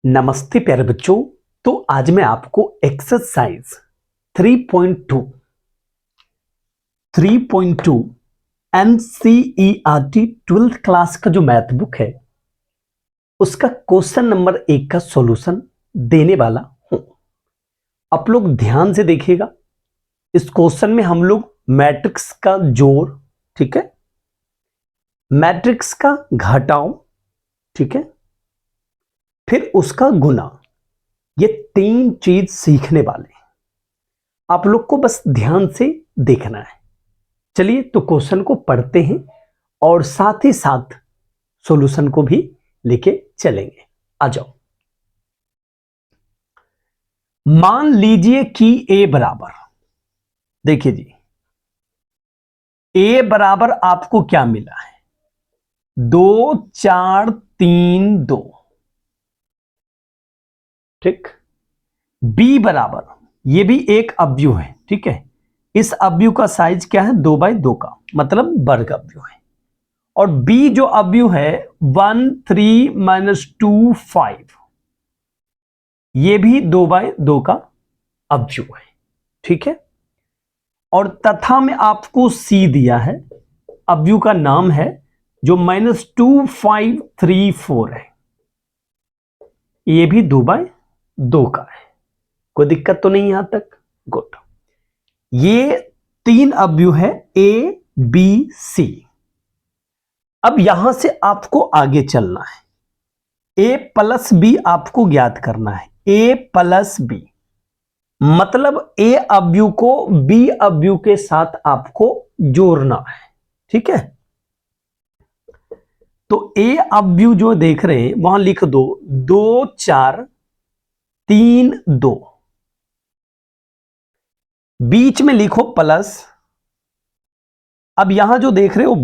नमस्ते प्यारे बच्चों। तो आज मैं आपको एक्सरसाइज 3.2 एनसीईआरटी 12th क्लास का जो मैथ बुक है उसका क्वेश्चन नंबर 1 का सॉल्यूशन देने वाला हूं। आप लोग ध्यान से देखिएगा। इस क्वेश्चन में हम लोग मैट्रिक्स का जोड़, ठीक है, मैट्रिक्स का घटाओ, ठीक है, फिर उसका गुना, ये 3 चीज सीखने वाले हैं। आप लोग को बस ध्यान से देखना है। चलिए तो क्वेश्चन को पढ़ते हैं और साथ ही साथ सॉल्यूशन को भी लेके चलेंगे। आ जाओ। मान लीजिए कि a बराबर, देखिए जी, a बराबर आपको क्या मिला है? 2 4 3 2, ठीक। b बराबर, ये भी एक अवयव है, ठीक है। इस अवयव का साइज क्या है? 2/2 का, मतलब वर्ग अवयव है। और b जो अवयव है 1 3 -2 5, ये भी 2/2 का अवयव है, ठीक है। और तथा में आपको c दिया है, अवयव का नाम है जो -2 5 3 4 है, ये भी 2/2 का है। कोई दिक्कत तो नहीं यहां तक? गुड। ये 3 अवयव है a b c। अब यहां से आपको आगे चलना है। a प्लस b आपको ज्ञात करना है। a प्लस b मतलब a अवयव को b अवयव के साथ आपको जोड़ना है, ठीक है। तो a अवयव जो देख रहे हैं वहां लिख दो 2 4 3 2, बीच में लिखो प्लस। अब यहां जो देख रहे हो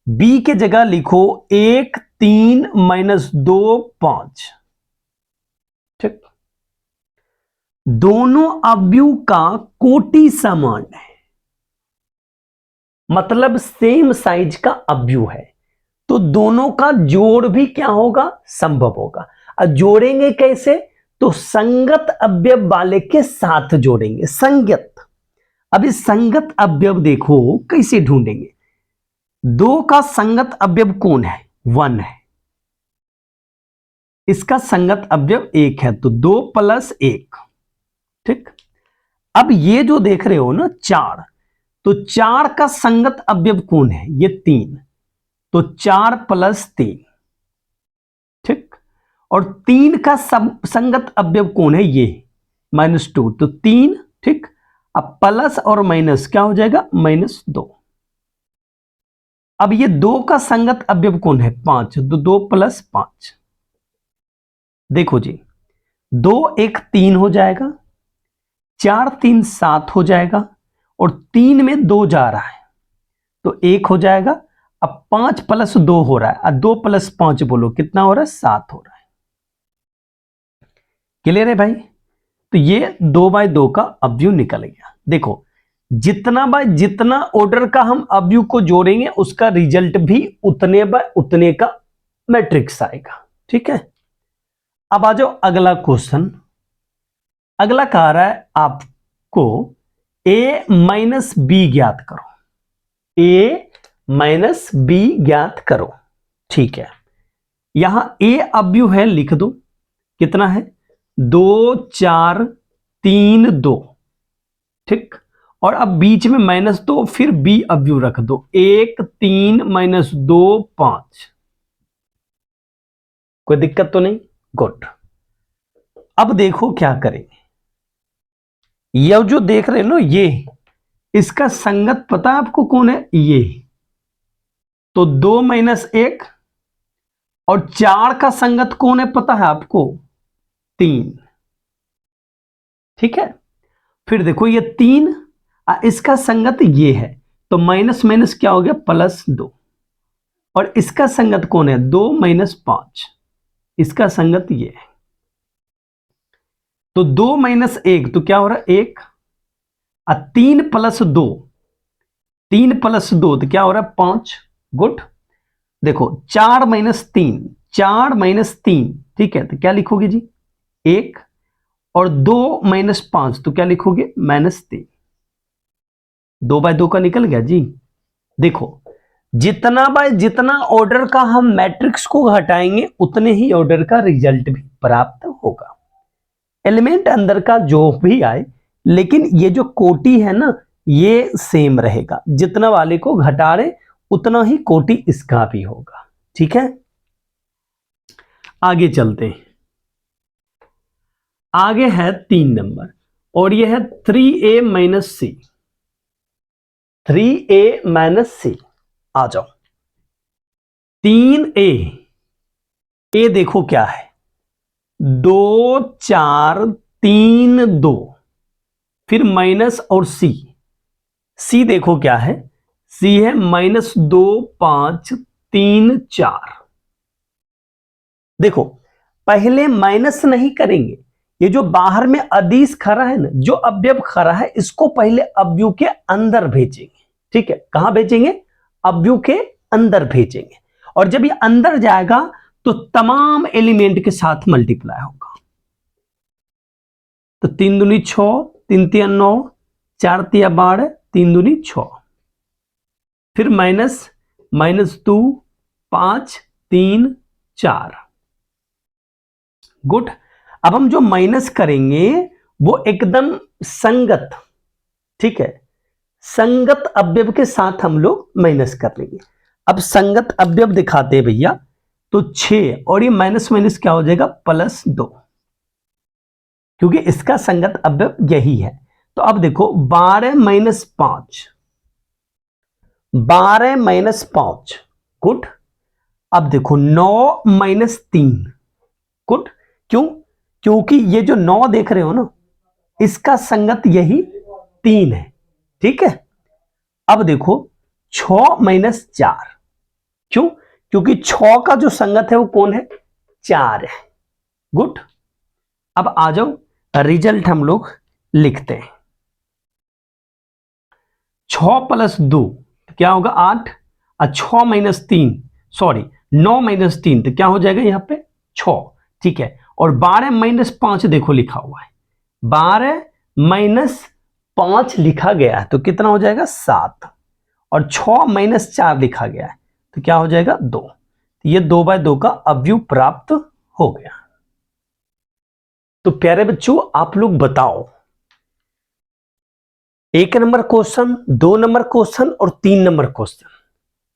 b के जगह लिखो 1 3 -2 5, ठीक। दोनों अवयव का कोटि समान है, मतलब सेम साइज का अवयव है, तो दोनों का जोड़ भी क्या होगा? संभव होगा। और जोड़ेंगे कैसे? तो संगत अवयव वाले के साथ जोड़ेंगे, संगत। अब इस संगत अवयव देखो कैसे ढूंढेंगे। 2 का संगत अवयव कौन है? 1 है। इसका संगत अवयव 1 है, तो 2 + 1, ठीक। अब ये जो देख रहे हो ना 4, तो 4 का संगत अवयव कौन है? ये 3, तो 4 + 3, ठीक। और 3 का संगत अवयव कौन है? ये -2, तो 3, ठीक। अब प्लस और माइनस क्या हो जाएगा? -2। अब ये 2 का संगत अवयव कौन है? 5, तो 2 + 5। देखो जी, 2 1 3 हो जाएगा, 4 3 7 हो जाएगा, और 3 में 2 जा रहा है तो 1 हो जाएगा। अब 5 + 2 हो रहा है, और 2 + 5 बोलो कितना हो रहा है? 7 हो रहा है। क्लियर है भाई? तो ये 2/2 का अवयव निकल गया। देखो, जितना बाय जितना ऑर्डर का हम अवयव को जोड़ेंगे उसका रिजल्ट भी उतने बाय उतने का मैट्रिक्स आएगा, ठीक है। अब आ जाओ अगला क्वेश्चन। अगला कह रहा है आपको a - b ज्ञात करो। a - b ज्ञात करो, ठीक है। यहां a अवयव है, लिख दो कितना है? 2 4 3 2, ठीक। और अब बीच में -2, फिर b अवयव रख दो 1 3 -2 5। कोई दिक्कत तो नहीं? गुड। अब देखो क्या करेंगे। यह जो देख रहे हो ना, ये इसका संगत पता है आपको कौन है? ये तो 2 - 1, और 4 का संगत कौन है पता है आपको? 3, ठीक है। फिर देखो ये 3, इसका संगत ये है, तो माइनस माइनस क्या हो गया? +2। और इसका संगत कौन है? 2 - 5, इसका संगत ये है, तो 2 - 1 तो क्या हो रहा है? 1। 3 + 2, 3 + 2 तो क्या हो रहा है? 5। गुड। देखो 4 - 3, 4 - 3 ठीक है, तो क्या लिखोगे जी 1, और 2 माइनस 5 तो क्या लिखोगे -3। 2/2 का निकल गया जी। देखो जितना बाय जितना ऑर्डर का हम मैट्रिक्स को घटाएंगे उतने ही ऑर्डर का रिजल्ट भी प्राप्त होगा। एलिमेंट अंदर का जो भी आए, लेकिन ये जो कोटि है ना ये सेम रहेगा, जितना वाले को घटा रहे उतना ही कोटि इसका भी होगा। ठीक है, आगे चलते हैं। आगे है 3 नंबर और यह है 3a माइनस सी। 3a माइनस सी, आ जाओ। 3a, ए देखो क्या है 2 4 3 2, फिर माइनस और सी। सी देखो क्या है, सी है -2 5 3 4। देखो पहले माइनस नहीं करेंगे, ये जो बाहर में अदिश खड़ा है ना, जो अवयव खड़ा है इसको पहले अवयव के अंदर भेजेंगे। ठीक है, कहां भेजेंगे, अवयव के अंदर भेजेंगे, और जब ये अंदर जाएगा तो तमाम एलिमेंट के साथ मल्टीप्लाई होगा। तो 3 दूनी 6, 3 तिया 9, 4 तिया 12, 3 दूनी 6, फिर -2 5 3 4। गुड। अब हम जो माइनस करेंगे वो एकदम संगत, ठीक है, संगत अवयव के साथ हम लोग माइनस कर लेंगे। अब संगत अवयव दिखाते हैं भैया, तो 6 और ये माइनस माइनस क्या हो जाएगा +2, क्योंकि इसका संगत अवयव यही है। तो अब देखो 12 माइनस 5, 12 माइनस 5, गुड। अब देखो 9 माइनस 3, गुड। क्यों, क्योंकि ये जो 9 देख रहे हो ना इसका संगत यही 3 है। ठीक है, अब देखो 6 माइनस 4, क्यों, क्योंकि 6 का जो संगत है वो कौन है 4 है। गुड। अब आ जाओ रिजल्ट हम लोग लिखते हैं। 6 + 2 क्या होगा 8, और 6 माइनस 3 सॉरी 9 माइनस 3 तो क्या हो जाएगा यहां पे 6। ठीक है, और 12 माइनस 5 देखो लिखा हुआ है, 12 माइनस 5 लिखा गया है तो कितना हो जाएगा 7, और 6 माइनस 4 लिखा गया है तो क्या हो जाएगा 2। ये 2/2 का अवयव प्राप्त हो गया। तो प्यारे बच्चों आप लोग बताओ, 1 नंबर क्वेश्चन, 2 नंबर क्वेश्चन और 3 नंबर क्वेश्चन,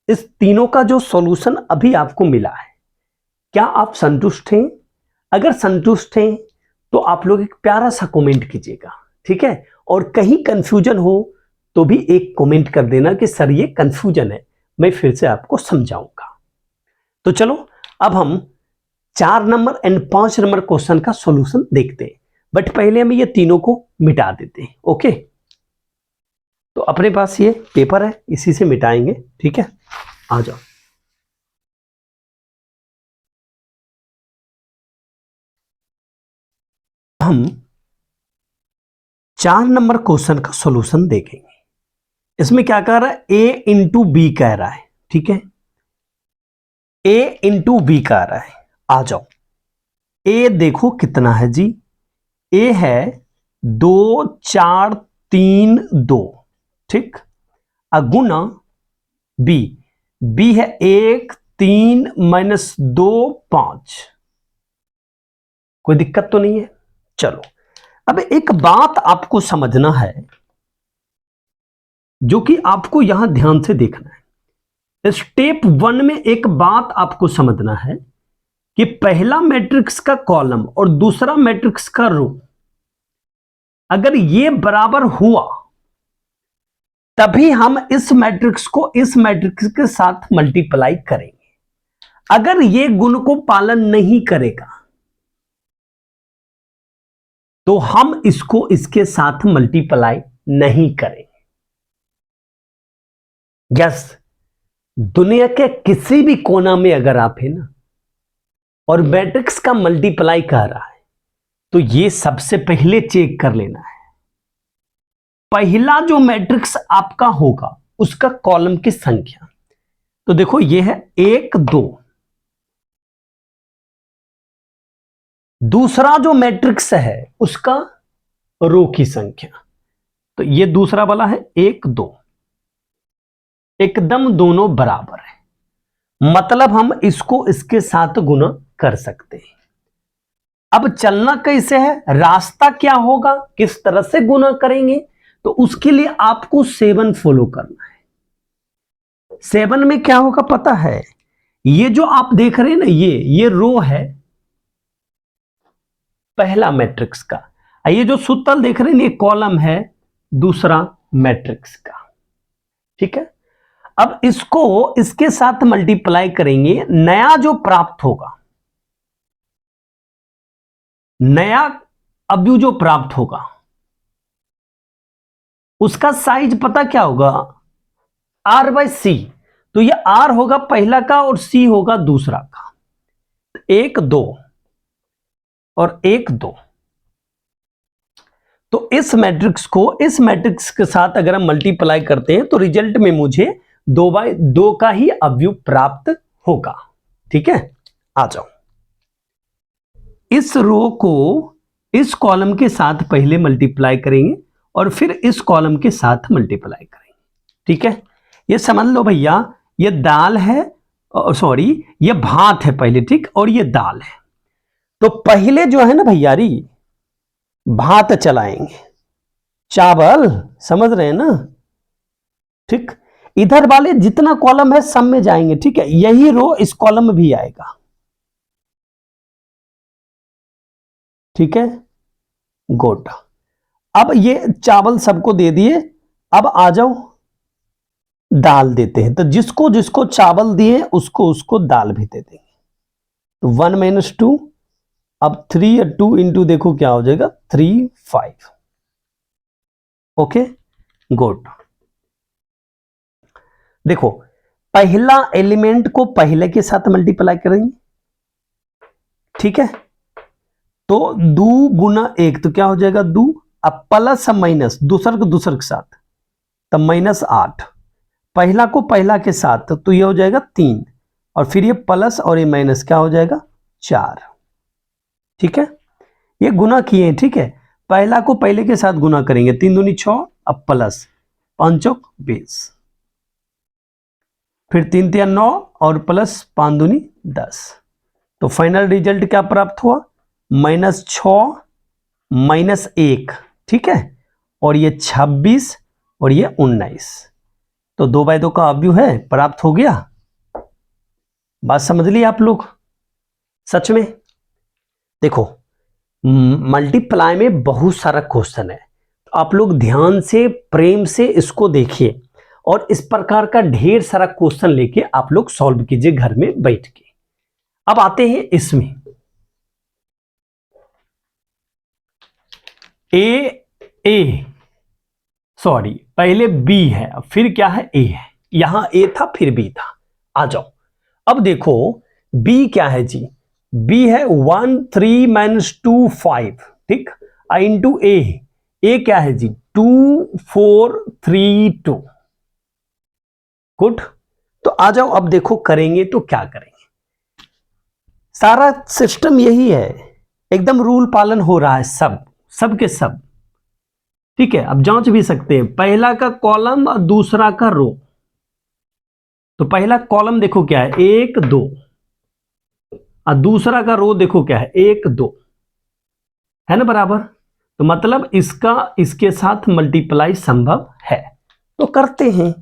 इस तीनों का जो सॉल्यूशन अभी आपको मिला है, क्या आप संतुष्ट हैं? अगर संतुष्ट हैं तो आप लोग एक प्यारा सा कमेंट कीजिएगा। ठीक है, और कहीं कंफ्यूजन हो तो भी एक कमेंट कर देना कि सर ये कंफ्यूजन है, मैं फिर से आपको समझाऊंगा। तो चलो अब हम 4 नंबर एंड 5 नंबर क्वेश्चन का सॉल्यूशन देखते हैं, बट पहले हम ये तीनों को मिटा देते हैं। ओके, तो अपने पास ये पेपर है, इसी से मिटाएंगे। ठीक है, आ जाओ। हम 4 नंबर क्वेश्चन का सॉल्यूशन देखेंगे। इसमें क्या कह रहा है, a इंटू बी कह रहा है। ठीक है, a इंटू बी कह रहा है। आ जाओ, a देखो कितना है जी, a है 2 4 3 2, ठीक, अगुना b, b है 1 3 -2 5। कोई दिक्कत तो नहीं है? चलो अब एक बात आपको समझना है जो कि आपको यहां ध्यान से देखना है। स्टेप 1 में एक बात आपको समझना है कि पहला मैट्रिक्स का कॉलम और दूसरा मैट्रिक्स का रो अगर ये बराबर हुआ तभी हम इस मैट्रिक्स को इस मैट्रिक्स के साथ मल्टीप्लाई करेंगे। अगर ये गुण को पालन नहीं करेगा तो हम इसको इसके साथ मल्टीप्लाई नहीं करेंगे। यस, दुनिया के किसी भी कोना में अगर आप है ना और मैट्रिक्स का मल्टीप्लाई कर रहा है तो ये सबसे पहले चेक कर लेना है, पहला जो मैट्रिक्स आपका होगा उसका कॉलम की संख्या। तो देखो ये है 1 2, दूसरा जो मैट्रिक्स है उसका रो की संख्या, तो ये दूसरा वाला है 1 2, एकदम दोनों बराबर है, मतलब हम इसको इसके साथ गुना कर सकते हैं। अब चलना कैसे है, रास्ता क्या होगा, किस तरह से गुना करेंगे, तो उसके लिए आपको 7 फॉलो करना है। 7 में क्या होगा पता है, ये जो आप देख रहे हैं ना, ये रो है पहला मैट्रिक्स का, ये जो सूत्र देख रहे हैं ये कॉलम है दूसरा मैट्रिक्स का। ठीक है, अब इसको इसके साथ मल्टीप्लाई करेंगे, नया जो प्राप्त होगा, नया अव्यू जो प्राप्त होगा उसका साइज पता क्या होगा, R बाई सी। तो ये R होगा पहला का और C होगा दूसरा का, 1 2 और 1 2। तो इस मैट्रिक्स को इस मैट्रिक्स के साथ अगर हम मल्टीप्लाई करते हैं तो रिजल्ट में मुझे 2 बाई 2 का ही अवयव प्राप्त होगा। ठीक है, आ जाओ, इस रो को इस कॉलम के साथ पहले मल्टीप्लाई करेंगे और फिर इस कॉलम के साथ मल्टीप्लाई करेंगे। ठीक है, ये समझ लो भैया, ये दाल है, सॉरी ये भात है पहले, ठीक, और ये दाल है। तो पहले जो है ना भैयारी भात चलाएंगे, चावल, समझ रहे हैं ना, ठीक, इधर वाले जितना कॉलम है सब में जाएंगे। ठीक है, यही रो इस कॉलम में भी आएगा। ठीक है, गुड। अब ये चावल सबको दे दिए, अब आ जाओ दाल देते हैं, तो जिसको जिसको चावल दिए उसको उसको दाल भी दे देंगे। तो 1 - 2, अब 3 और 2 इंटू देखो क्या हो जाएगा, 3 5। Okay, good. देखो पहला एलिमेंट को पहले के साथ मल्टीप्लाई करेंगे। ठीक है, तो 2 गुना 1 तो क्या हो जाएगा 2, अब प्लस माइनस दूसर को दूसर के साथ, तब -8, पहला को पहला के साथ तो ये हो जाएगा 3, और फिर ये प्लस और ये माइनस क्या हो जाएगा 4। ठीक है, ये गुना किए। ठीक है, पहला को पहले के साथ गुना करेंगे, 3 दूनी 6, अब प्लस 5 चौक 20, फिर 3 तिया 9 और प्लस 5 दूनी 10। तो फाइनल रिजल्ट क्या प्राप्त हुआ, -6 -1। ठीक है, और ये 26 और ये 19। तो 2 बाई 2 का अवयव है प्राप्त हो गया। बात समझ ली आप लोग, सच में। देखो मल्टीप्लाई में बहुत सारा क्वेश्चन है, तो आप लोग ध्यान से प्रेम से इसको देखिए और इस प्रकार का ढेर सारा क्वेश्चन लेके आप लोग सॉल्व कीजिए घर में बैठ के। अब आते हैं इसमें, सॉरी पहले बी है फिर क्या है ए है, यहां ए था फिर बी था। आ जाओ, अब देखो बी क्या है जी, बी है 1 3 - 2 5। ठीक, इंटू ए क्या है जी 2 4 3 2। गुड, तो आ जाओ, अब देखो करेंगे तो क्या करेंगे, सारा सिस्टम यही है, एकदम रूल पालन हो रहा है सब के सब। ठीक है, अब जांच भी सकते हैं, पहला का कॉलम और दूसरा का रो। तो पहला कॉलम देखो क्या है 1 2, और दूसरा का रो देखो क्या है 1 2, है ना बराबर। तो मतलब इसका इसके साथ मल्टीप्लाई संभव है, तो करते हैं।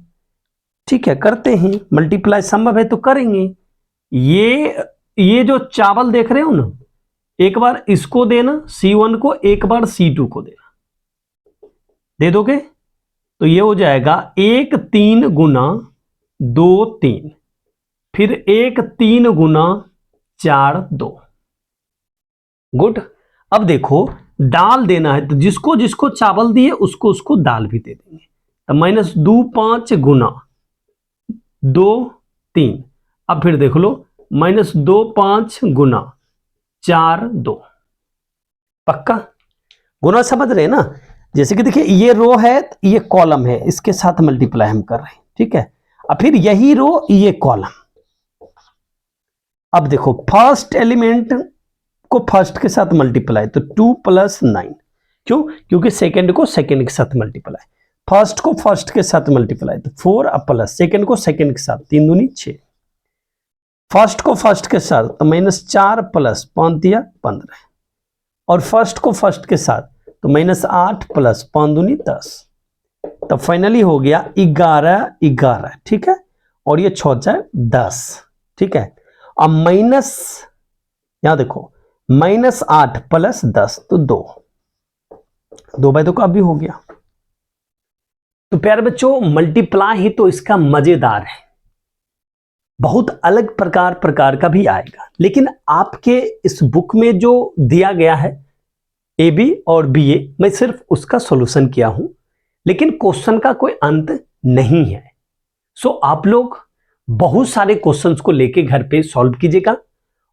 ठीक है, करते हैं, मल्टीप्लाई संभव है तो करेंगे। ये जो चावल देख रहे हो ना, एक बार इसको देना C1 को, एक बार C2 को देना, दे दोगे तो ये हो जाएगा 1 3 गुना 2 3, फिर 1 3 गुना 4 2। गुड, अब देखो दाल देना है, तो जिसको जिसको चावल दिए उसको उसको दाल भी दे देंगे। तो -2 5 गुना 2 3, अब फिर देख लो -2 5 गुना 4 2। पक्का गुना समझ रहे हैं ना, जैसे कि देखिए ये रो है ये कॉलम है, इसके साथ मल्टीप्लाई हम कर रहे हैं। ठीक है, अब फिर यही रो ये कॉलम। अब देखो फर्स्ट एलिमेंट को फर्स्ट के साथ मल्टीप्लाई, तो 2 + 9, क्यों? क्योंकि सेकंड को सेकंड के साथ मल्टीप्लाई, फर्स्ट को फर्स्ट के साथ मल्टीप्लाई, तो 4 प्लस सेकंड को सेकंड के साथ, 3 दूनी 6, फर्स्ट को फर्स्ट के साथ तो -4 प्लस 5 दिया 15, और फर्स्ट को फर्स्ट के साथ तो -8 प्लस 5 दूनी 10, तो फाइनली हो गया 11, ठीक है, और ये 6 10, ठीक है। अब माइनस, यहां देखो -8 प्लस 10 तो 2/2 का अभी हो गया। तो प्यारे बच्चों, मल्टीप्लाई ही तो इसका मजेदार है, बहुत अलग प्रकार का भी आएगा, लेकिन आपके इस बुक में जो दिया गया है AB और BA, मैं सिर्फ उसका सॉल्यूशन किया हूं, लेकिन क्वेश्चन का कोई अंत नहीं है। सो आप लोग बहुत सारे क्वेश्चंस को लेके घर पे सॉल्व कीजिएगा,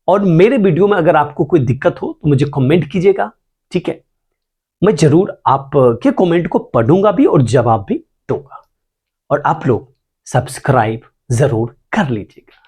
और मेरे वीडियो में अगर आपको कोई दिक्कत हो तो मुझे कमेंट कीजिएगा, ठीक है। मैं जरूर आपके कमेंट को पढ़ूंगा भी और जवाब भी दूंगा, और आप लोग सब्सक्राइब जरूर कर लीजिएगा।